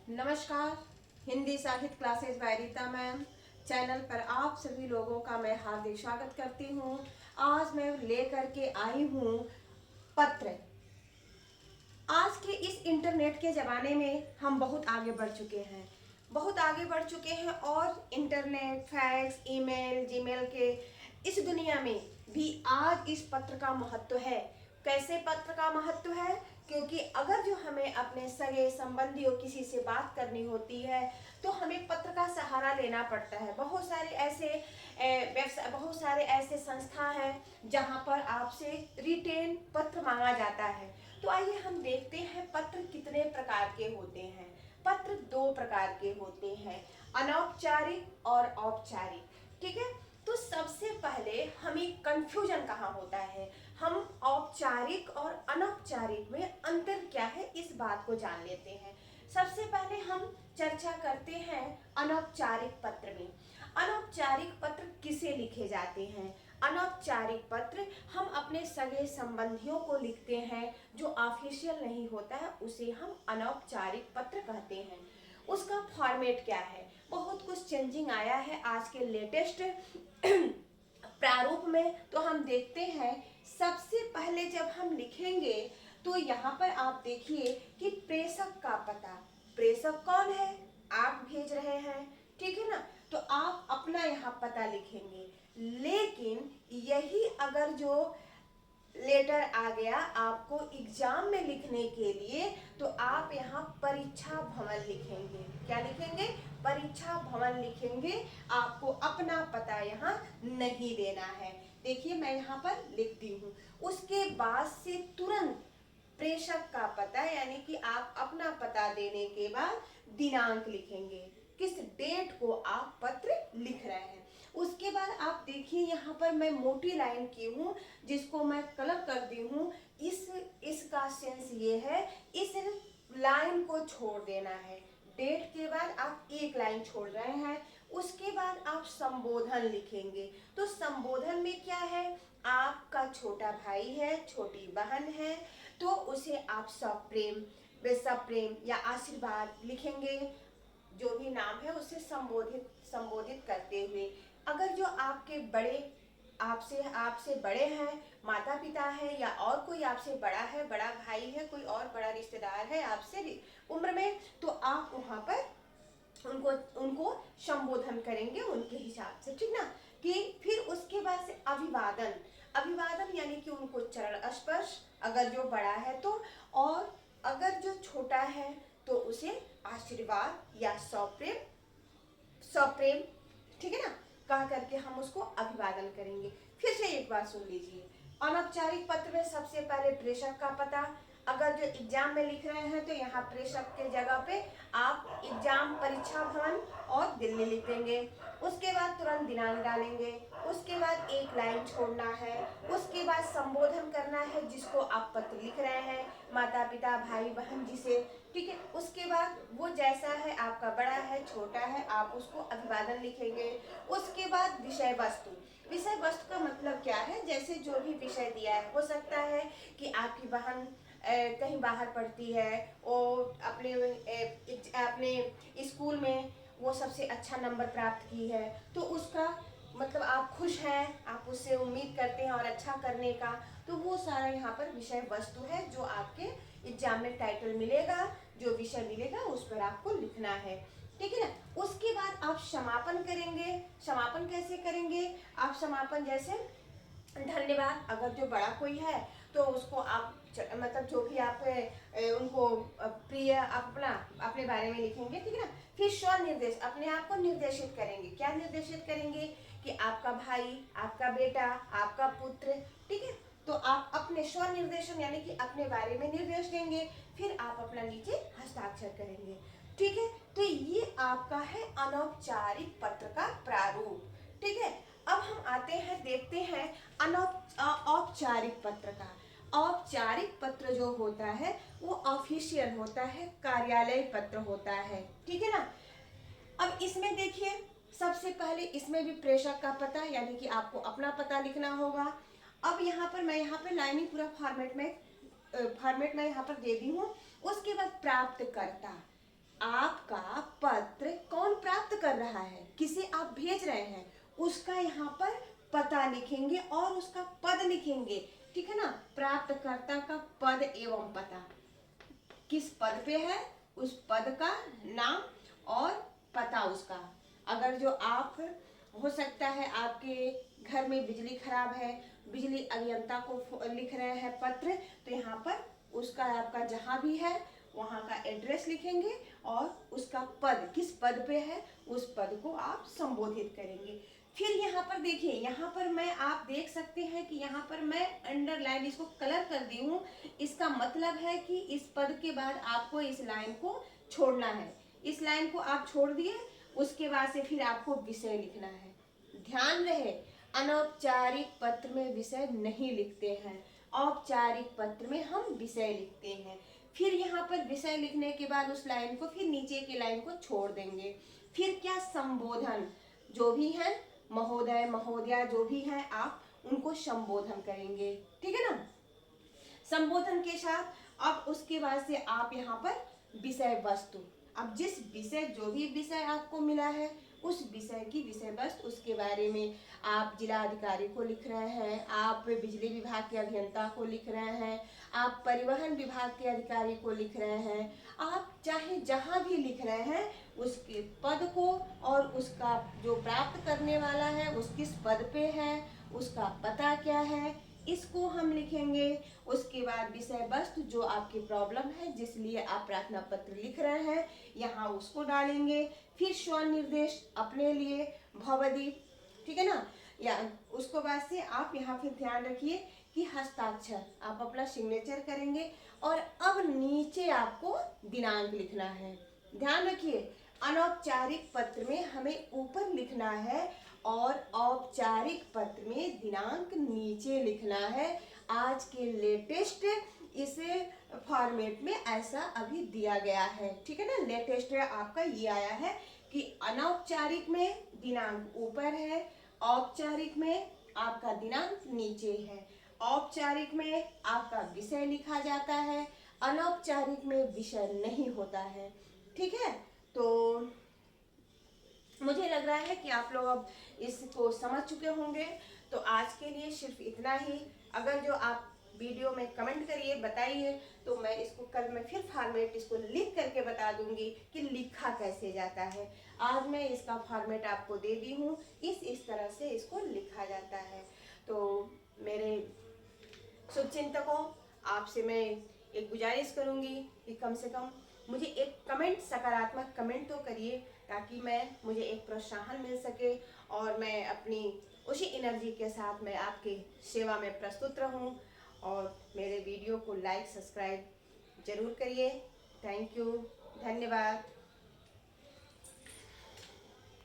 नमस्कार। हिंदी साहित्य classes bye Rita ma'am channel पर आप सभी लोगों का मैं हार्दिक स्वागत करती हूँ। आज मैं लेकर के आई हूँ पत्र। आज के इस इंटरनेट के ज़माने में हम बहुत आगे बढ़ चुके हैं, और इंटरनेट, फैक्स, ईमेल, जीमेल के इस दुनिया में भी आज इस पत्र का महत्व है। कैसे पत्र का महत्व है? क्योंकि अगर जो हमें अपने सगे संबंधियों किसी से बात करनी होती है तो हमें पत्र का सहारा लेना पड़ता है। बहुत सारे ऐसे संस्था हैं जहां पर आपसे रिटेन पत्र मांगा जाता है। तो आइए हम देखते हैं पत्र कितने प्रकार के होते हैं। पत्र दो प्रकार के होते हैं, अनौपचारिक और औपचारिक। ठीक है, तो सबसे पहले हमें कंफ्यूजन कहाँ होता है, हम औपचारिक और अनौपचारिक में अंतर क्या है इस बात को जान लेते हैं। सबसे पहले हम चर्चा करते हैं अनौपचारिक पत्र में। अनौपचारिक पत्र किसे लिखे जाते हैं? अनौपचारिक पत्र हम अपने सगे संबंधियों को लिखते हैं, जो ऑफिशियल नहीं होता है उसे हम अनौपचारिक पत्र कहते हैं। उसका फॉर्मेट क्या है? बहुत कुछ चेंजिंग आया है आज के लेटेस्ट प्रारूप में। तो हम देखते हैं सबसे पहले जब हम लिखेंगे तो यहाँ पर आप देखिए कि प्रेषक का पता। प्रेषक कौन है? आप भेज रहे हैं, ठीक है ना, तो आप अपना यहाँ पता लिखेंगे। लेकिन यही अगर जो लेटर आ गया आपको एग्जाम में लिखने के लिए, तो आप यहाँ परीक्षा भवन लिखेंगे। क्या लिखेंगे? परीक्षा भवन लिखेंगे। आपको अपना पता यहाँ नहीं देना है। देखिए मैं यहाँ पर लिखती हूँ। उसके बाद से तुरंत प्रेषक का पता, यानी कि आप अपना पता देने के बाद दिनांक लिखेंगे, किस डेट को आप पत्र लिख रहे हैं। उसके बाद आप देखिए यहाँ पर मैं मोटी लाइन की हूँ, जिसको मैं कलर कर दी हूँ। इसका सेंस ये है, इस लाइन को छोड़ देना है। डेट के बाद आप एक लाइन छोड़ रहे हैं। उसके बाद आप संबोधन लिखेंगे। तो संबोधन में क्या है? आपका छोटा भाई है, छोटी बहन है, तो उसे आप सप्रेम या आशीर्वाद लिखेंगे। जो भी नाम है उसे संबोधित करते हुए। अगर जो आपके बड़े आपसे आपसे बड़े हैं, माता पिता है, या और कोई आपसे बड़ा है, बड़ा भाई है, कोई और बड़ा रिश्तेदार है आपसे उम्र में, तो आप वहाँ पर उनको उनको संबोधन करेंगे उनके हिसाब से, ठीक ना। कि फिर उसके बाद से अभिवादन। अभिवादन यानी कि उनको चरण स्पर्श, अगर जो बड़ा है तो, और अगर जो छोटा है तो उसे आशीर्वाद या सप्रेम सप्रेम, ठीक है ना, कह करके हम उसको अभिवादन करेंगे। फिर से एक बार सुन लीजिए। अनौपचारिक पत्र में सबसे पहले प्रेषक का पता। अगर जो एग्जाम में लिख रहे हैं तो यहाँ प्रेषक के जगह पे आप एग्जाम परीक्षा भवन और दिल्ली लिख देंगे। उसके बाद तुरंत दिनांक डालेंगे। उसके बाद एक लाइन छोड़ना है। उसके बाद संबोधन करना है जिसको आप पत्र लिख रहे हैं, माता पिता, भाई बहन, जिसे, ठीक है। उसके बाद वो जैसा है, आपका बड़ा है, छोटा है, आप उसको अभिवादन लिखेंगे। उसके बाद विषय वस्तु। विषय वस्तु का मतलब क्या है? जैसे जो भी विषय दिया है, हो सकता है कि आपकी बहन कहीं बाहर पढ़ती है, वो अपने स्कूल में वो सबसे अच्छा नंबर प्राप्त की है, तो उसका मतलब आप खुश हैं, आप उससे उम्मीद करते हैं और अच्छा करने का, तो वो सारा यहाँ पर विषय वस्तु है जो आपके एग्जाम में टाइटल मिलेगा, जो विषय मिलेगा उस पर आपको लिखना है, ठीक है ना। उसके बाद आप समापन करेंगे। समापन कैसे करेंगे? आप समापन जैसे धन्यवाद, अगर जो बड़ा कोई है तो उसको आप मतलब जो भी आप उनको प्रिय अपना अपने बारे में लिखेंगे, ठीक है ना। फिर स्व निर्देश, अपने आप को निर्देशित करेंगे। क्या निर्देशित करेंगे? कि आपका भाई, आपका बेटा, आपका पुत्र, ठीक है। तो आप अपने स्व निर्देशन यानी कि अपने बारे में निर्देश देंगे। फिर आप अपना नीचे हस्ताक्षर करेंगे, ठीक है। तो ये आपका है अनौपचारिक पत्र का प्रारूप, ठीक है। अब हम आते हैं, देखते हैं औपचारिक पत्र का। औपचारिक पत्र जो होता है वो ऑफिशियल होता है, कार्यालय पत्र होता है, ठीक है ना। अब इसमें देखिए, सबसे पहले इसमें भी प्रेषक का पता, यानी कि आपको अपना पता लिखना होगा। अब यहाँ पर मैं यहाँ पर लाइनिंग पूरा फॉर्मेट में मैं यहाँ पर दे दी हूँ। उसके बाद प्राप्तकर्ता, आपका पत्र कौन प्राप्त कर रहा है, किसे आप भेज रहे हैं, उसका यहाँ पर पता लिखेंगे और उसका पद लिखेंगे। ठीक है ना, प्राप्तकर्ता का पद एवं पता, किस पद पे है उस पद का नाम और पता उसका। अगर जो आप, हो सकता है आपके घर में बिजली खराब है, बिजली अभियंता को लिख रहे हैं पत्र, तो यहाँ पर उसका आपका जहाँ भी है वहाँ का एड्रेस लिखेंगे और उसका पद, किस पद पे है उस पद को आप संबोधित करेंगे। फिर यहाँ पर देखिए, यहाँ पर मैं, आप देख सकते हैं कि यहाँ पर मैं अंडरलाइन इसको कलर कर दी हूँ। इसका मतलब है कि इस पद के बाद आपको इस लाइन को छोड़ना है। इस लाइन को आप छोड़ दिए, उसके बाद से फिर आपको विषय लिखना है। ध्यान रहे, अनौपचारिक पत्र में विषय नहीं लिखते हैं, औपचारिक पत्र में हम विषय लिखते हैं। फिर यहाँ पर विषय लिखने के बाद उस लाइन को, फिर नीचे की लाइन को छोड़ देंगे। फिर क्या, संबोधन, जो भी है महोदय महोदया जो भी है आप उनको संबोधन करेंगे। ठीक है ना, संबोधन के साथ अब उसके बाद से आप यहाँ पर विषय वस्तु, अब जिस विषय, जो भी विषय आपको मिला है उस विषय की विषय वस्तु, उसके बारे में आप जिला अधिकारी को लिख रहे हैं, आप बिजली विभाग के अभियंता को लिख रहे हैं, आप परिवहन विभाग के अधिकारी को लिख रहे हैं, आप चाहे जहाँ भी लिख रहे हैं उसके पद को और उसका जो प्राप्त करने वाला है उस किस पद पे है, उसका पता क्या है, इसको हम लिखेंगे। उसके बाद विषय वस्तु, जो आपकी प्रॉब्लम है जिस लिए आप प्रार्थना पत्र लिख रहे हैं, यहाँ उसको डालेंगे। फिर स्वनिर्देश अपने लिए, भवदीप, ठीक है ना, या उसको बाद से आप यहाँ फिर ध्यान रखिए कि हस्ताक्षर, आप अपना सिग्नेचर करेंगे और अब नीचे आपको दिनांक लिखना है। ध्यान रखिए, अनौपचारिक पत्र में हमें ऊपर लिखना है और औपचारिक पत्र में दिनांक नीचे लिखना है। आज के लेटेस्ट इस फॉर्मेट में ऐसा अभी दिया गया है। ठीक है ना, लेटेस्ट आपका ये आया है कि अनौपचारिक में दिनांक ऊपर है, औपचारिक में आपका दिनांक नीचे है। औपचारिक में आपका विषय लिखा जाता है, अनौपचारिक में विषय नहीं होता है। ठीक है, तो मुझे लग रहा है कि आप लोग अब इसको समझ चुके होंगे। तो आज के लिए सिर्फ इतना ही। अगर जो आप वीडियो में कमेंट करिए, बताइए, तो मैं इसको कल मैं फिर फॉर्मेट इसको लिख करके बता दूंगी कि लिखा कैसे जाता है। आज मैं इसका फॉर्मेट आपको दे दी हूँ, इस तरह से इसको लिखा जाता है। तो मेरे शुभचिंतकों, आपसे मैं एक गुजारिश करूंगी कि कम से कम मुझे एक कमेंट, सकारात्मक कमेंट तो करिए, ताकि मुझे एक प्रोत्साहन मिल सके और मैं अपनी उसी एनर्जी के साथ मैं आपकी सेवा में प्रस्तुत रहूं। और मेरे वीडियो को लाइक, सब्सक्राइब जरूर करिए। थैंक यू, धन्यवाद।